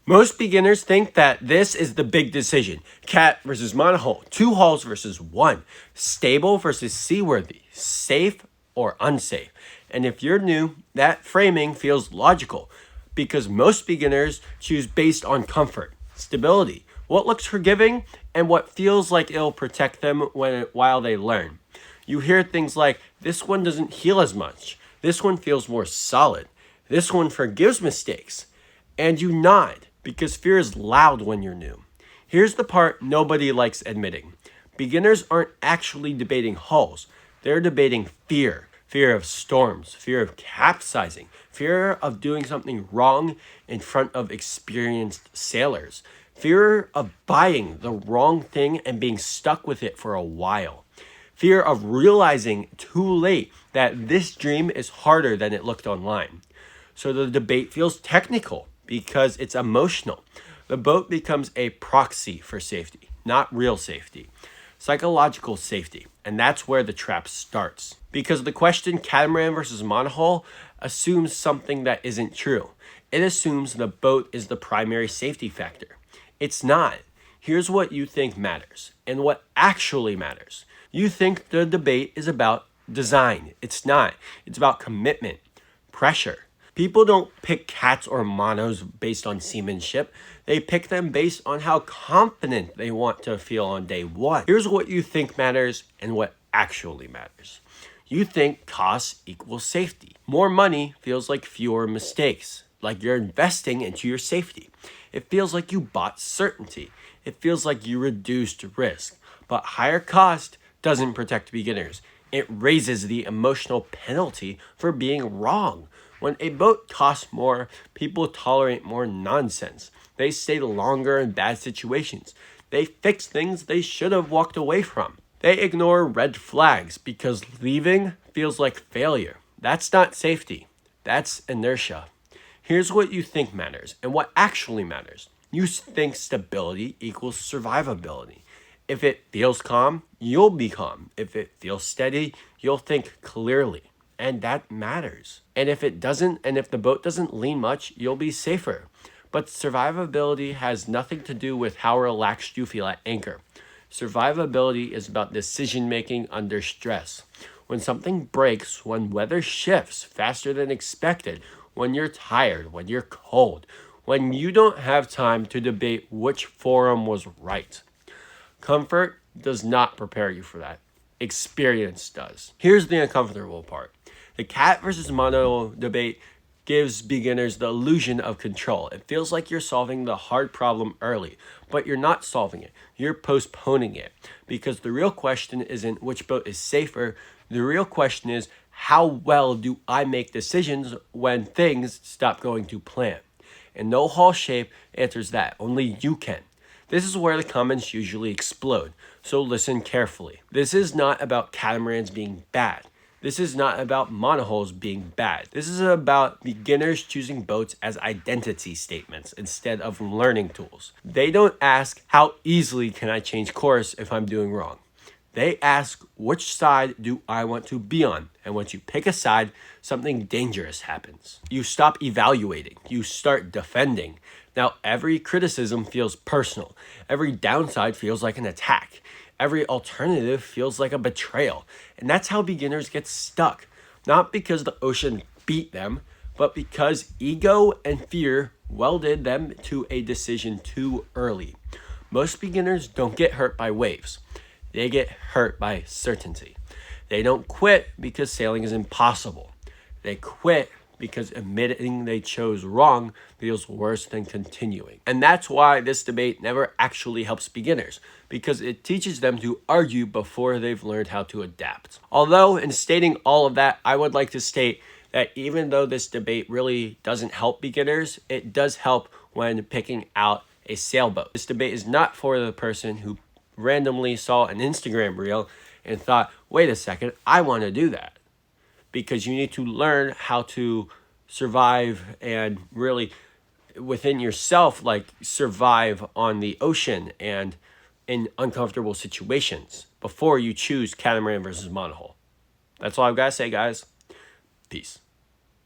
Most beginners think that this is the big decision. Cat versus monohull, two hulls versus one, stable versus seaworthy, safe or unsafe. And if you're new, that framing feels logical because most beginners choose based on comfort, stability, what looks forgiving, and what feels like it'll protect them while they learn. You hear things like, this one doesn't heal as much, this one feels more solid, this one forgives mistakes. And you nod because fear is loud when you're new. Here's the part nobody likes admitting. Beginners aren't actually debating hulls. They're debating fear. Fear of storms, fear of capsizing, fear of doing something wrong in front of experienced sailors, fear of buying the wrong thing and being stuck with it for a while, fear of realizing too late that this dream is harder than it looked online. So the debate feels technical because it's emotional. The boat becomes a proxy for safety, not real safety. Psychological safety, and that's where the trap starts. Because the question catamaran versus monohull assumes something that isn't true. It assumes the boat is the primary safety factor. It's not. Here's what you think matters, and what actually matters. You think the debate is about design. It's not. It's about commitment, pressure. People don't pick cats or monos based on seamanship. They pick them based on how confident they want to feel on day one. Here's what you think matters and what actually matters. You think cost equals safety. More money feels like fewer mistakes, like you're investing into your safety. It feels like you bought certainty. It feels like you reduced risk. But higher cost doesn't protect beginners. It raises the emotional penalty for being wrong. When a boat costs more, people tolerate more nonsense. They stay longer in bad situations. They fix things they should have walked away from. They ignore red flags because leaving feels like failure. That's not safety. That's inertia. Here's what you think matters and what actually matters. You think stability equals survivability. If it feels calm, you'll be calm. If it feels steady, you'll think clearly. And that matters. And if it doesn't, and if the boat doesn't lean much, you'll be safer. But survivability has nothing to do with how relaxed you feel at anchor. Survivability is about decision making under stress. When something breaks, when weather shifts faster than expected, when you're tired, when you're cold, when you don't have time to debate which forum was right. Comfort does not prepare you for that. Experience does. Here's the uncomfortable part. The cat versus mono debate gives beginners the illusion of control. It feels like you're solving the hard problem early, but you're not solving it. You're postponing it. Because the real question isn't which boat is safer. The real question is, how well do I make decisions when things stop going to plan? And no hull shape answers that. Only you can. This is where the comments usually explode, so listen carefully. This is not about catamarans being bad. This is not about monohulls being bad. This is about beginners choosing boats as identity statements instead of learning tools. They don't ask, how easily can I change course if I'm doing wrong? They ask, which side do I want to be on? And once you pick a side, something dangerous happens. You stop evaluating. You start defending. Now, every criticism feels personal. Every downside feels like an attack. Every alternative feels like a betrayal. And that's how beginners get stuck. Not because the ocean beat them, but because ego and fear welded them to a decision too early. Most beginners don't get hurt by waves. They get hurt by certainty. They don't quit because sailing is impossible. They quit because admitting they chose wrong feels worse than continuing. And that's why this debate never actually helps beginners, because it teaches them to argue before they've learned how to adapt. Although, in stating all of that, I would like to state that even though this debate really doesn't help beginners, it does help when picking out a sailboat. This debate is not for the person who randomly saw an Instagram reel and thought, wait a second, I want to do that. Because you need to learn how to survive and really within yourself, like survive on the ocean and in uncomfortable situations before you choose catamaran versus monohull. That's all I've got to say, guys. Peace.